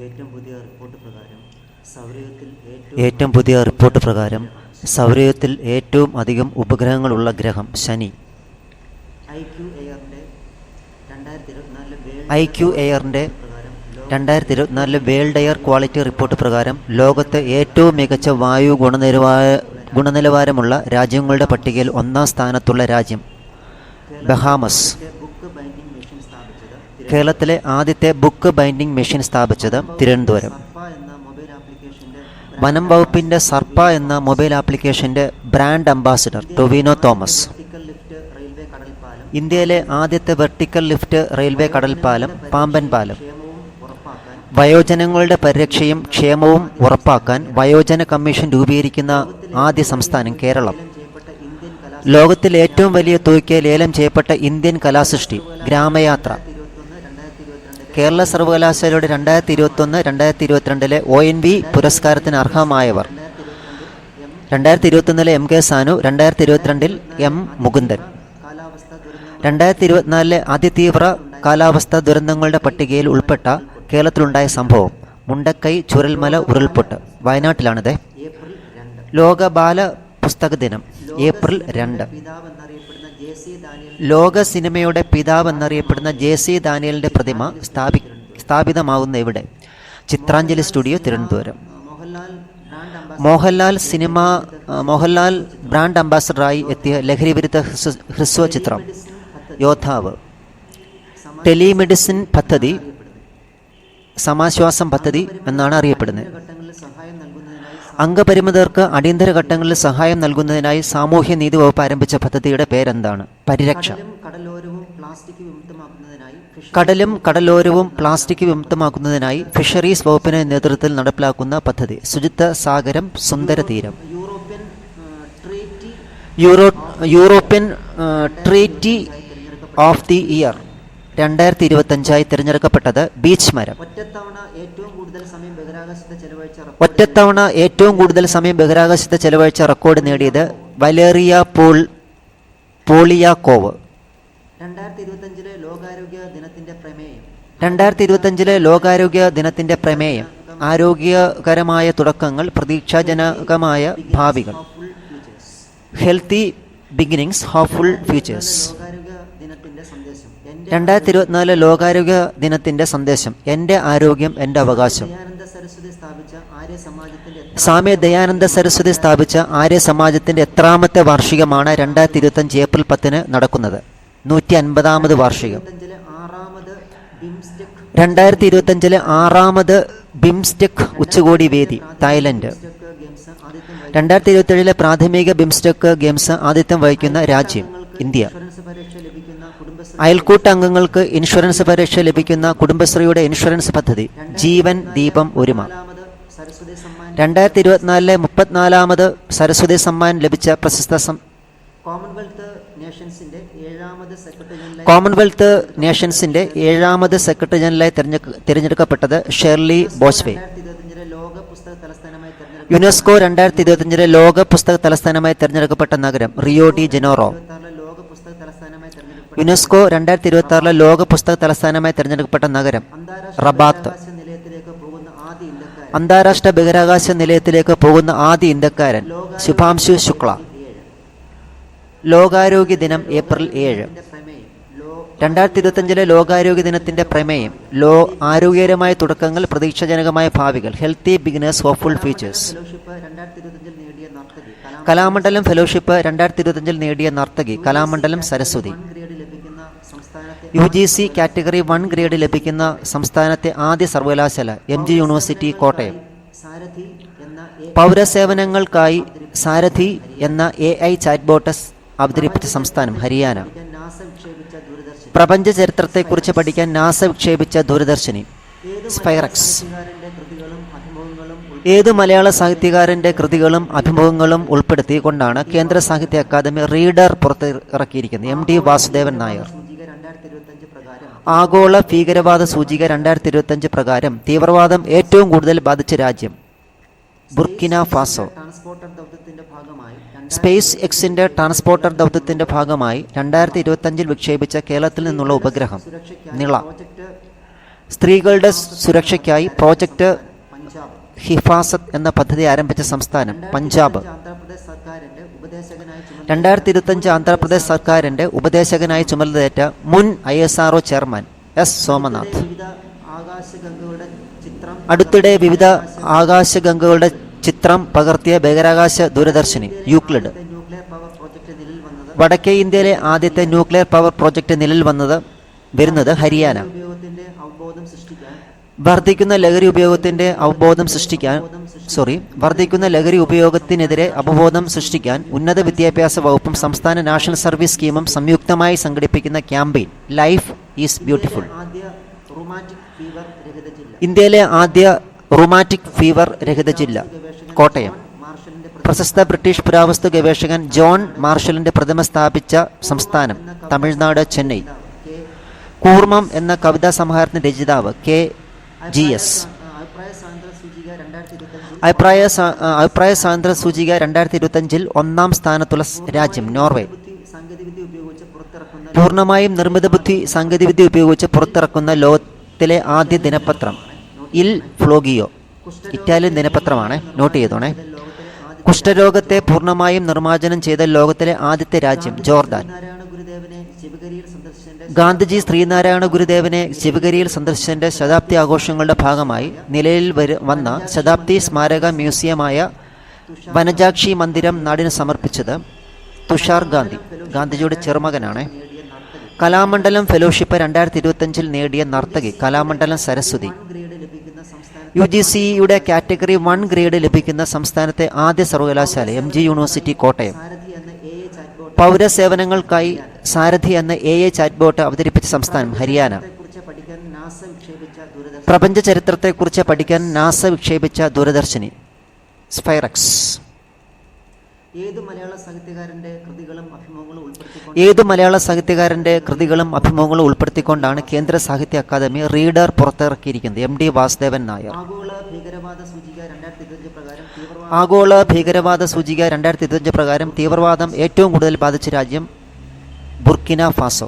ഏറ്റവും പുതിയ റിപ്പോർട്ട് പ്രകാരം സൗരയൂഥത്തിൽ ഏറ്റവും അധികം ഉപഗ്രഹങ്ങളുള്ള ഗ്രഹം ശനി. IQARന്റെ 2024 വേൾഡ് എയർ ക്വാളിറ്റി റിപ്പോർട്ട് പ്രകാരം ലോകത്തെ ഏറ്റവും മികച്ച വായു ഗുണനിലവാരമുള്ള രാജ്യങ്ങളുടെ പട്ടികയിൽ 1-ാം സ്ഥാനത്തുള്ള രാജ്യം ബഹാമസ്. കേരളത്തിലെ ആദ്യത്തെ ബുക്ക് ബൈൻഡിംഗ് മെഷീൻ സ്ഥാപിച്ചത് തിരുവനന്തപുരം. വനം വകുപ്പിൻ്റെ സർപ്പ എന്ന മൊബൈൽ ആപ്ലിക്കേഷൻ്റെ ബ്രാൻഡ് അംബാസിഡർ ടൊവിനോ തോമസ്. ഇന്ത്യയിലെ ആദ്യത്തെ വെർട്ടിക്കൽ ലിഫ്റ്റ് റെയിൽവേ കടൽപ്പാലം പാമ്പൻ പാലം. വയോജനങ്ങളുടെ പരിരക്ഷയും ക്ഷേമവും ഉറപ്പാക്കാൻ വയോജന കമ്മീഷൻ രൂപീകരിക്കുന്ന ആദ്യ സംസ്ഥാനം കേരളം. ലോകത്തിൽ ഏറ്റവും വലിയ തുകയ്ക്ക് ലേലം ചെയ്യപ്പെട്ട ഇന്ത്യൻ കലാസൃഷ്ടി ഗ്രാമയാത്ര. കേരള സർവകലാശാലയുടെ 2021-2022 ONV പുരസ്കാരത്തിന് അർഹമായവർ 2021 MK സാനു, 2022 M മുകുന്ദൻ. 2024 അതിതീവ്ര കാലാവസ്ഥാ ദുരന്തങ്ങളുടെ പട്ടികയിൽ ഉൾപ്പെട്ട കേരളത്തിലുണ്ടായ സംഭവം മുണ്ടക്കൈ ചുരൽമല ഉരുൾപൊട്ട്. വയനാട്ടിലാണിത്. ലോക ബാല പുസ്തക ദിനം ഏപ്രിൽ 2. ലോക സിനിമയുടെ പിതാവ് എന്നറിയപ്പെടുന്ന JC ഡാനിയലിൻ്റെ പ്രതിമ സ്ഥാപിതമാകുന്ന ഇവിടെ ചിത്രാഞ്ജലി സ്റ്റുഡിയോ തിരുവനന്തപുരം. മോഹൻലാൽ ബ്രാൻഡ് അംബാസഡറായി എത്തിയ ലഹരിവിരുദ്ധ ഹ്രസ്വ ചിത്രം യോദ്ധാവ്. ടെലിമെഡിസിൻ പദ്ധതി സമാശ്വാസം പദ്ധതി എന്നാണ് അറിയപ്പെടുന്നത്. അംഗപരിമിതർക്ക് അടിയന്തര ഘട്ടങ്ങളിൽ സഹായം നൽകുന്നതിനായി സാമൂഹ്യനീതി വകുപ്പ് ആരംഭിച്ച പദ്ധതിയുടെ പേരെന്താണ്? പരിരക്ഷ. കടലും കടലോരവും പ്ലാസ്റ്റിക് വിമുക്തമാക്കുന്നതിനായി ഫിഷറീസ് വകുപ്പിന്റെ നേതൃത്വത്തിൽ നടപ്പിലാക്കുന്ന പദ്ധതി ശുചിത്വ സാഗരം സുന്ദര തീരം. European treaty of the year 2025 തിരഞ്ഞെടുക്കപ്പെട്ടത് ബീച്ച് മരം. ഒറ്റത്തവണ ഏറ്റവും കൂടുതൽ സമയം ബഹിരാകാശത്ത് ചെലവഴിച്ച റെക്കോർഡ് നേടിയത് വലേറിയ പോളിയാക്കോവ്. 2025 ലോകാരോഗ്യ ദിനത്തിന്റെ പ്രമേയം ആരോഗ്യകരമായ തുടക്കങ്ങൾ, പ്രതീക്ഷാജനകമായ ഭാവികൾ. Healthy beginnings, hopeful futures. 2024 ലോകാരോഗ്യ ദിനത്തിന്റെ സന്ദേശം എൻ്റെ ആരോഗ്യം എൻ്റെ അവകാശം. സ്വാമി ദയാനന്ദ സരസ്വതി സ്ഥാപിച്ച ആര്യ സമാജത്തിന്റെ എത്രാമത്തെ വാർഷികമാണ് 2025 ഏപ്രിൽ 10 നടക്കുന്നത്? 150ാമത് വാർഷികം. 2025 6ാമത് ബിംസ്റ്റെക് ഉച്ചകോടി വേദി തായ്ലൻഡ്. 2027 പ്രാഥമിക ബിംസ്റ്റെക് ഗെയിംസ് ആതിഥ്യം വഹിക്കുന്ന രാജ്യം ഇന്ത്യ. അയൽക്കൂട്ട അംഗങ്ങൾക്ക് ഇൻഷുറൻസ് പരിരക്ഷ ലഭിക്കുന്ന കുടുംബശ്രീയുടെ ഇൻഷുറൻസ് പദ്ധതി ജീവൻ ദീപം ഒരുമ. 2024 34ാമത് സരസ്വതി സമ്മാൻ ലഭിച്ച പ്രശസ്ത കോമൺവെൽത്ത് നേഷൻസിന്റെ 7ാമത് സെക്രട്ടറി ജനറലായി തിരഞ്ഞെടുക്കപ്പെട്ടത് ഷെർലി ബോസ്വേ. യുനെസ്കോ 2025 ലോക പുസ്തക തലസ്ഥാനമായി തിരഞ്ഞെടുക്കപ്പെട്ട നഗരം റിയോ ഡി ജനീറോ. യുനെസ്കോ 2026 ലോക പുസ്തക തലസ്ഥാനമായി തിരഞ്ഞെടുക്കപ്പെട്ട നഗരം റബാത്ത്. അന്താരാഷ്ട്ര ബഹിരാകാശ നിലയത്തിലേക്ക് പോകുന്ന ആദ്യ ഇന്ത്യക്കാരൻ ശുഭാംശു ശുക്ല. ലോകാരോഗ്യ ദിനം ഏപ്രിൽ 7. 2025 ലോകാരോഗ്യ ദിനത്തിന്റെ പ്രമേയം ആരോഗ്യകരമായ തുടക്കങ്ങൾ, പ്രതീക്ഷാജനകമായ ഭാവികൾ. Healthy beginners, hopeful futures. Kalamandalam fellowship 2025 നേടിയ നർത്തകി Kalamandalam Saraswathi. UGC category 1 grade ലഭിക്കുന്ന സംസ്ഥാനത്തെ ആദ്യ സർവകലാശാല MG യൂണിവേഴ്സിറ്റി കോട്ടയം. പൗരസേവനങ്ങൾക്കായി സാരഥി എന്ന AI ചാറ്റ്ബോട്ട് അവതരിപ്പിച്ച സംസ്ഥാനം ഹരിയാന. പ്രപഞ്ച ചരിത്രത്തെക്കുറിച്ച് പഠിക്കാൻ നാസ വിക്ഷേപിച്ച ദൂരദർശിനി സ്പൈറക്സ്. ഏതു മലയാള സാഹിത്യകാരൻ്റെ കൃതികളും അഭിമുഖങ്ങളും ഉൾപ്പെടുത്തിക്കൊണ്ടാണ് കേന്ദ്ര സാഹിത്യ അക്കാദമി റീഡർ പുറത്തിറക്കിയിരിക്കുന്നത്? MD വാസുദേവൻ നായർ. ആഗോള ഭീകരവാദ സൂചിക 2025 പ്രകാരം തീവ്രവാദം ഏറ്റവും കൂടുതൽ ബാധിച്ച രാജ്യം ബുർക്കിന ഫാസോ. സ്പേസ് എക്സിന്റെ ട്രാൻസ്പോർട്ടർ ദൗത്യത്തിന്റെ ഭാഗമായി 2025 വിക്ഷേപിച്ച കേരളത്തിൽ നിന്നുള്ള ഉപഗ്രഹം നിള. സ്ത്രീകളുടെ സുരക്ഷയ്ക്കായി പ്രോജക്റ്റ് ഹിഫാസത്ത് എന്ന പദ്ധതി ആരംഭിച്ച സംസ്ഥാനം പഞ്ചാബ്. 2025 ആന്ധ്രാപ്രദേശ് സർക്കാരിൻ്റെ ഉപദേശകനായി ചുമതലയേറ്റ മുൻ ISRO ചെയർമാൻ എസ് സോമനാഥ്. അടുത്തിടെ വിവിധ ആകാശഗംഗകളുടെ ചിത്രം പകർത്തിയ ബഹിരാകാശ ദൂരദർശിനി യൂക്ലിഡ്. വടക്കേ ഇന്ത്യയിലെ ആദ്യത്തെ ന്യൂക്ലിയർ പവർ പ്രോജക്റ്റ് നിലവിൽ വരുന്നത് ഹരിയാന. വർദ്ധിക്കുന്ന ലഹരി ഉപയോഗത്തിനെതിരെ അവബോധം സൃഷ്ടിക്കാൻ ഉന്നത വിദ്യാഭ്യാസ വകുപ്പും സംസ്ഥാന നാഷണൽ സർവീസ് സ്കീമും സംയുക്തമായി സംഘടിപ്പിക്കുന്ന ക്യാമ്പയിൻ ലൈഫ് ഈസ് ബ്യൂട്ടിഫുൾ. ഇന്ത്യയിലെ ആദ്യ റുമാറ്റിക് ഫീവർ രഹിത ജില്ല കോട്ടയം. പ്രശസ്ത ബ്രിട്ടീഷ് പുരാവസ്തു ഗവേഷകൻ ജോൺ മാർഷലിന്റെ പ്രതിമ സ്ഥാപിച്ച സംസ്ഥാനം തമിഴ്നാട് ചെന്നൈ. കൂർമ്മം എന്ന കവിതാ സമാഹാരത്തിന്റെ രചയിതാവ് KGS. അഭിപ്രായ സ്വാതന്ത്ര്യ സൂചിക 2025 ഒന്നാം സ്ഥാനത്തുള്ള രാജ്യം നോർവേ. പൂർണ്ണമായും നിർമ്മിത ബുദ്ധി സാങ്കേതികവിദ്യ ഉപയോഗിച്ച് പുറത്തിറക്കുന്ന ലോകത്തിലെ ആദ്യ ദിനപത്രം ഇൽ ഫ്ലോഗിയോ. Italian ദിനപത്രമാണ്, not ചെയ്തോണേ. കുഷ്ഠരോഗത്തെ പൂർണ്ണമായും നിർമ്മാർജ്ജനം ചെയ്ത ലോകത്തിലെ ആദ്യത്തെ രാജ്യം ജോർദാൻ. ഗാന്ധിജി ശ്രീനാരായണ ഗുരുദേവനെ ശിവഗിരിയിൽ സന്ദർശിച്ചതിൻ്റെ ശതാബ്ദി ആഘോഷങ്ങളുടെ ഭാഗമായി നിലയിൽ വന്ന ശതാബ്ദി സ്മാരക മ്യൂസിയമായ വനജാക്ഷി മന്ദിരം നാടിന് സമർപ്പിച്ചത് തുഷാർ ഗാന്ധി, ഗാന്ധിജിയുടെ ചെറുമകനാണ്. കലാമണ്ഡലം ഫെലോഷിപ്പ് 2025 നേടിയ നർത്തകി കലാമണ്ഡലം സരസ്വതി. UGCയുടെ കാറ്റഗറി 1 ഗ്രേഡ് ലഭിക്കുന്ന സംസ്ഥാനത്തെ ആദ്യ സർവകലാശാല MG യൂണിവേഴ്സിറ്റി കോട്ടയം. പൗരസേവനങ്ങൾക്കായി സാരഥി എന്ന AI ചാറ്റ്ബോട്ട് അവതരിപ്പിച്ച സംസ്ഥാനം ഹരിയാന. പ്രപഞ്ച ചരിത്രത്തെക്കുറിച്ച് പഠിക്കാൻ നാസ വിക്ഷേപിച്ച ദൂരദർശിനി സ്പൈറക്സ്. ഏതു മലയാള സാഹിത്യകാരന്റെ കൃതികളും അഭിമുഖങ്ങളും ഉൾപ്പെടുത്തിക്കൊണ്ടാണ് കേന്ദ്ര സാഹിത്യ അക്കാദമി റീഡർ പുറത്തിറക്കിയിരിക്കുന്നത്? MD വാസുദേവൻ നായർ. ആഗോള ഭീകരവാദ സൂചിക 2025 പ്രകാരം തീവ്രവാദം ഏറ്റവും കൂടുതൽ ബാധിച്ച രാജ്യം ബുർക്കിന ഫാസോ.